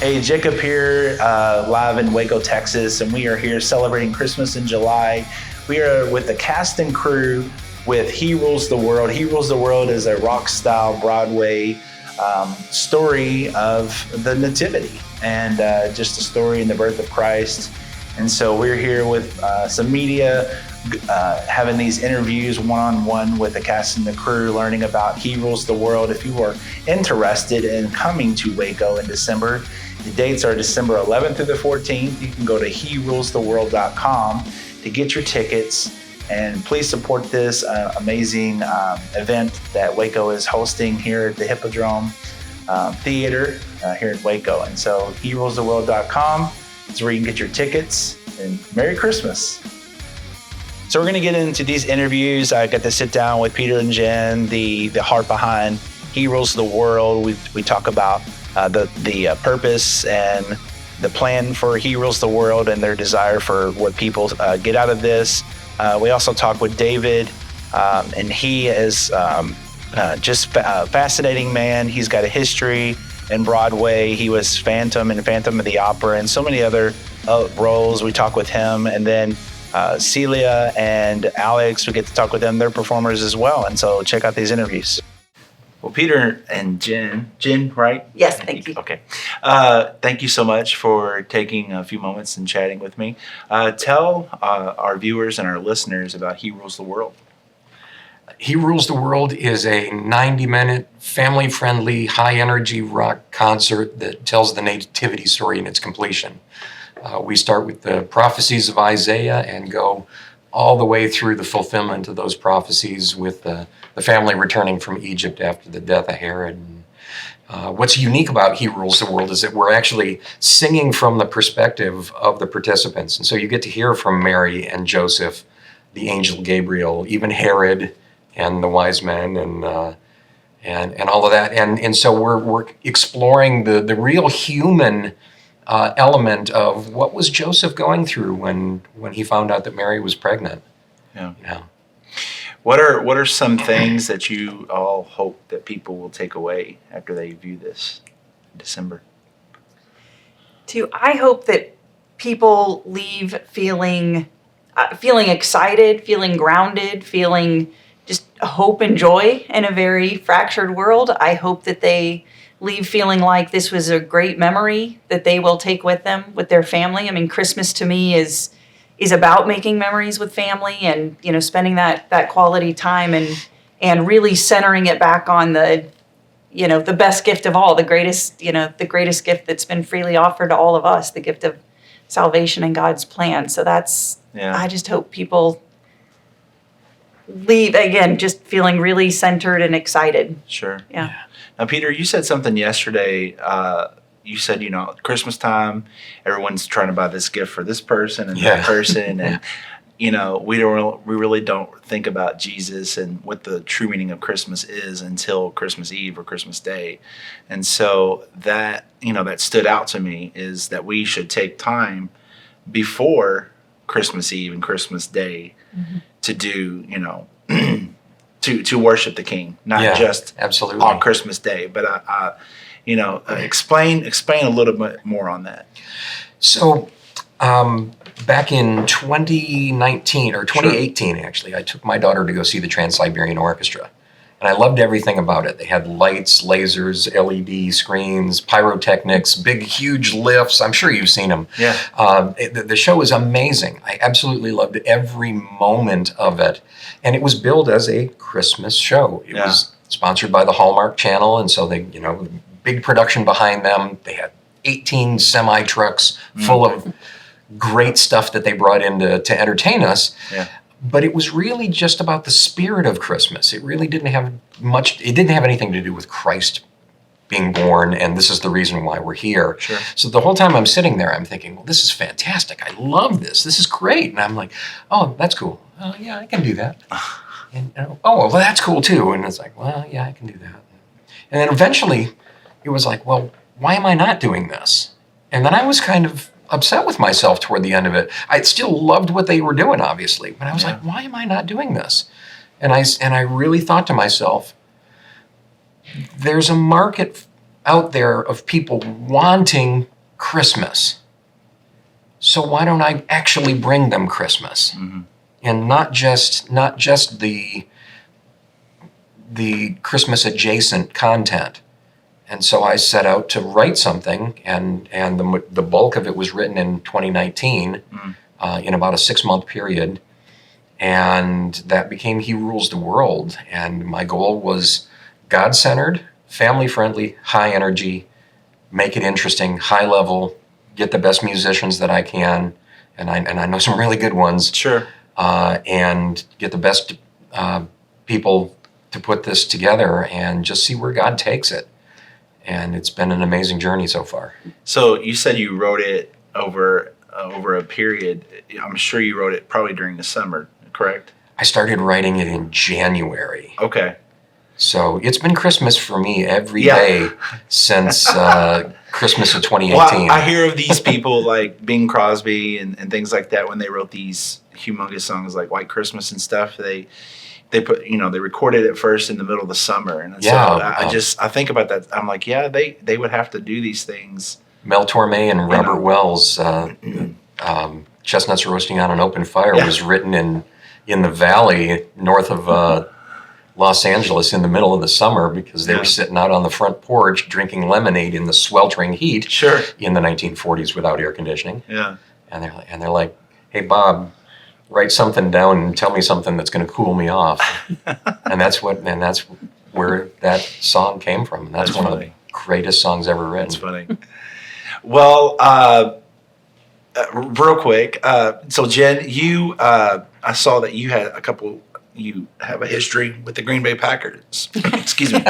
Hey, Jacob here, live in Waco, Texas, and we are here celebrating Christmas in July. We are with the cast and crew with He Rules the World. He Rules the World is a rock-style Broadway story of the Nativity and just a story in the birth of Christ. And so we're here with some media, having these interviews one-on-one with the cast and the crew, learning about He Rules the World. If you are interested in coming to Waco in December, the dates are December 11th through the 14th. You can go to herulestheworld.com to get your tickets. And please support this amazing event that Waco is hosting here at the Hippodrome Theater here in Waco. And so herulestheworld.com is where you can get your tickets. And Merry Christmas. So we're going to get into these interviews. I got to sit down with Peter and Jen, the heart behind He Rules the World. We talk about the purpose and the plan for He Rules the World and their desire for what people get out of this. We also talk with David, and he is just a fascinating man. He's got a history in Broadway. He was Phantom in Phantom of the Opera and so many other roles. We talk with him, and then Celia and Alex, we get to talk with them. They're performers as well, and so check out these interviews. Well, Peter and Jen, right? Yes, thank you. Okay. Thank you so much for taking a few moments and chatting with me. Tell our viewers and our listeners about He Rules the World. He Rules the World is a 90-minute, family-friendly, high-energy rock concert that tells the Nativity story in its completion. We start with the prophecies of Isaiah and go all the way through the fulfillment of those prophecies with the family returning from Egypt after the death of Herod. What's unique about He Rules the World is that we're actually singing from the perspective of the participants. And so you get to hear from Mary and Joseph, the angel Gabriel, even Herod and the wise men and all of that. And so we're exploring the real human element of what was Joseph going through when he found out that Mary was pregnant. Yeah. What are some things that you all hope that people will take away after they view this in December? I hope that people leave feeling excited, feeling grounded, feeling just hope and joy in a very fractured world. I hope that they leave feeling like this was a great memory that they will take with them, with their family. I mean, Christmas to me is about making memories with family and, spending that quality time and really centering it back on the best gift of all, the greatest gift that's been freely offered to all of us, the gift of salvation and God's plan. So I just hope people leave, again, just feeling really centered and excited. Sure. Yeah. Now, Peter, you said something yesterday. You said, Christmas time, everyone's trying to buy this gift for this person and that person. And, we really don't think about Jesus and what the true meaning of Christmas is until Christmas Eve or Christmas Day. And so that stood out to me, is that we should take time before Christmas Eve and Christmas Day to do, to worship the King, not just absolutely on Christmas Day. But explain a little bit more on that. So, back in 2019 or 2018, actually, I took my daughter to go see the Trans-Siberian Orchestra, and I loved everything about it. They had lights, lasers, LED screens, pyrotechnics, big, huge lifts. I'm sure you've seen them. Yeah. The show is amazing. I absolutely loved every moment of it, and it was billed as a Christmas show. It was sponsored by the Hallmark Channel, and so they, big production behind them. They had 18 semi-trucks full of great stuff that they brought in to entertain us. Yeah. But it was really just about the spirit of Christmas. It really didn't have anything to do with Christ being born, and this is the reason why we're here. Sure. So the whole time I'm sitting there, I'm thinking, well, this is fantastic. I love this. This is great. And I'm like, oh, that's cool. Oh, yeah, I can do that. And oh, well, that's cool too. And it's like, well, yeah, I can do that. And then eventually it was like, well, why am I not doing this? And then I was kind of upset with myself toward the end of it. I still loved what they were doing, obviously, but I was like, why am I not doing this? And I really thought to myself, there's a market out there of people wanting Christmas. So why don't I actually bring them Christmas? Mm-hmm. And not just the Christmas adjacent content. And so I set out to write something, and the bulk of it was written in 2019, in about a 6-month period. And that became He Rules the World. And my goal was God-centered, family-friendly, high energy, make it interesting, high level, get the best musicians that I can, and I know some really good ones. Sure. And get the best people to put this together and just see where God takes it. And it's been an amazing journey so far. So you said you wrote it over a period. I'm sure you wrote it probably during the summer, correct? I started writing it in January. Okay. So it's been Christmas for me every day since Christmas of 2018. Well, I hear of these people like Bing Crosby and things like that when they wrote these humongous songs like White Christmas and stuff. They put, they recorded it first in the middle of the summer. And so I think about that. I'm like, yeah, they would have to do these things. Mel Torme and Robert Wells, Chestnuts Roasting on an Open Fire was written in the valley north of Los Angeles in the middle of the summer because they were sitting out on the front porch drinking lemonade in the sweltering heat in the 1940s without air conditioning. Yeah. And they're like, hey, Bob, write something down and tell me something that's going to cool me off. and that's where that song came from. And that's one of the greatest songs ever written. That's funny. Well, real quick. So Jen, you, I saw that you have a history with the Green Bay Packers. Excuse me.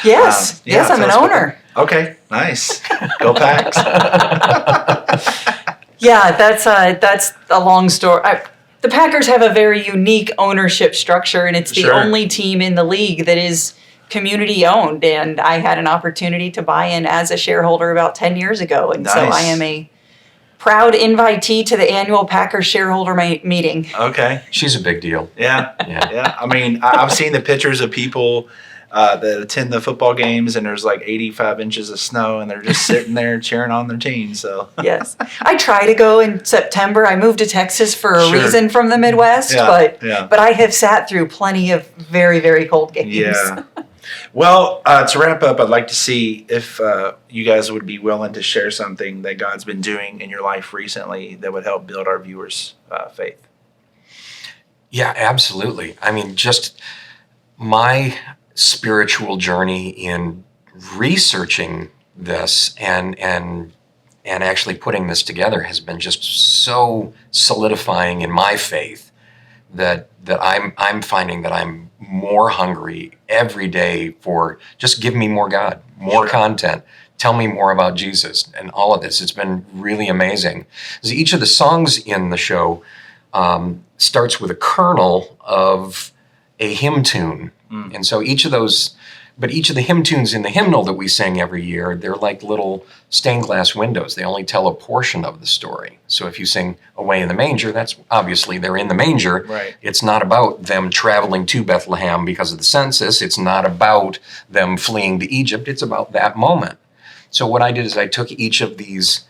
Yes, I'm an owner. Okay, nice. Go Packs. Yeah, that's a long story. The Packers have a very unique ownership structure, and it's the only team in the league that is community owned. And I had an opportunity to buy in as a shareholder about 10 years ago, and so I am a proud invitee to the annual Packers shareholder meeting. Okay. She's a big deal. Yeah. I mean, I've seen the pictures of people that attend the football games, and there's like 85 inches of snow, and they're just sitting there cheering on their team. So yes, I try to go in September. I moved to Texas for a reason from the Midwest, but I have sat through plenty of very, very cold games. Yeah. Well, to wrap up, I'd like to see if you guys would be willing to share something that God's been doing in your life recently that would help build our viewers' faith. Yeah, absolutely. I mean, just my spiritual journey in researching this and actually putting this together has been just so solidifying in my faith that I'm finding that I'm more hungry every day for just give me more God, more content, tell me more about Jesus and all of this. It's been really amazing. Each of the songs in the show starts with a kernel of a hymn tune. And so each of the hymn tunes in the hymnal that we sing every year, they're like little stained glass windows. They only tell a portion of the story. So if you sing Away in the Manger, that's obviously they're in the manger. Right. It's not about them traveling to Bethlehem because of the census. It's not about them fleeing to Egypt. It's about that moment. So what I did is I took each of these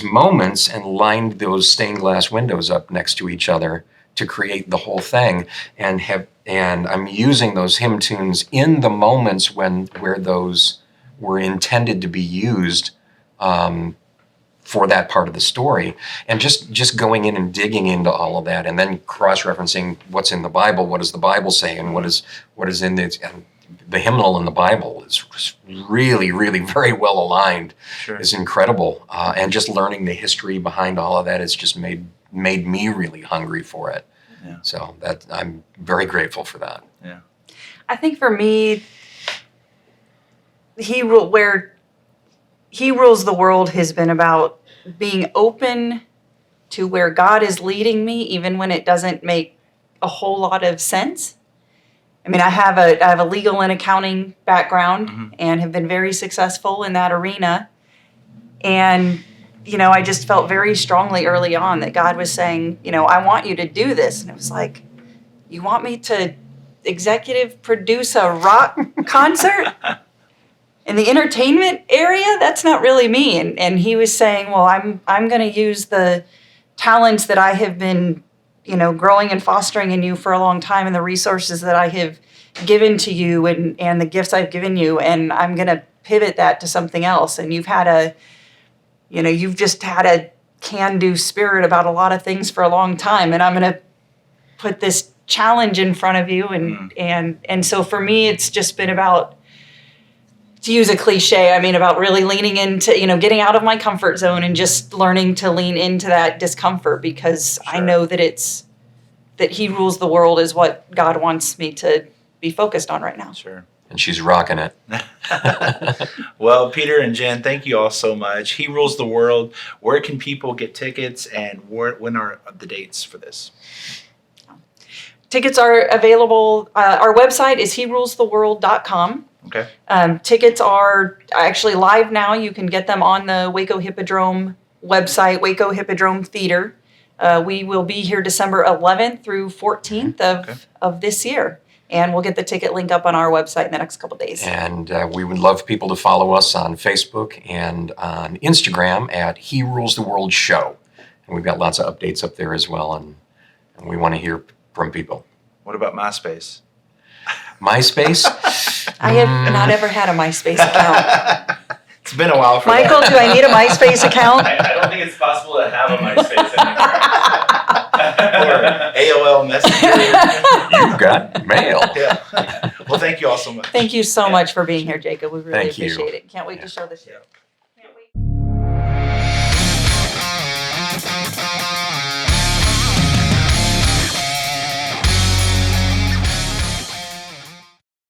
moments and lined those stained glass windows up next to each other to create the whole thing, and I'm using those hymn tunes in the moments where those were intended to be used for that part of the story, and just going in and digging into all of that, and then cross-referencing what's in the Bible, what does the Bible say, and what is in it. And the hymnal in the Bible is really, really very well aligned. Sure. It's incredible, and just learning the history behind all of that has just made me really hungry for it. Yeah. So that I'm very grateful for that. Yeah. I think for me, where He Rules the World has been about being open to where God is leading me, even when it doesn't make a whole lot of sense. I mean, I have a legal and accounting background and have been very successful in that arena. And I just felt very strongly early on that God was saying, I want you to do this. And it was like, you want me to executive produce a rock concert? in the entertainment area, that's not really me. And he was saying, well, I'm going to use the talents that I have been, growing and fostering in you for a long time, and the resources that I have given to you, and the gifts I've given you, and I'm going to pivot that to something else. And you've just had a can-do spirit about a lot of things for a long time, and I'm going to put this challenge in front of you. And so for me, it's just been about, to use a cliche, about really leaning into, getting out of my comfort zone and just learning to lean into that discomfort, because I know that that He rules the world is what God wants me to be focused on right now. Sure. And she's rocking it. Well, Peter and Jen, thank you all so much. He Rules the World. Where can people get tickets, and when are the dates for this? Tickets are available. Our website is herulestheworld.com. Okay. Tickets are actually live now. You can get them on the Waco Hippodrome website, Waco Hippodrome Theater. We will be here December 11th through 14th of this year. And we'll get the ticket link up on our website in the next couple of days. And we would love people to follow us on Facebook and on Instagram at He Rules the World Show. And we've got lots of updates up there as well. And we want to hear from people. What about MySpace? MySpace? I have not ever had a MySpace account. It's been a while for Michael, that. do I need a MySpace account? I don't think it's possible to have a MySpace anymore. Or AOL Messenger. You've got mail. Yeah. Well, thank you all so much. Thank you so much for being here, Jacob. We really Thank you. appreciate it. Can't wait to show this. Yeah.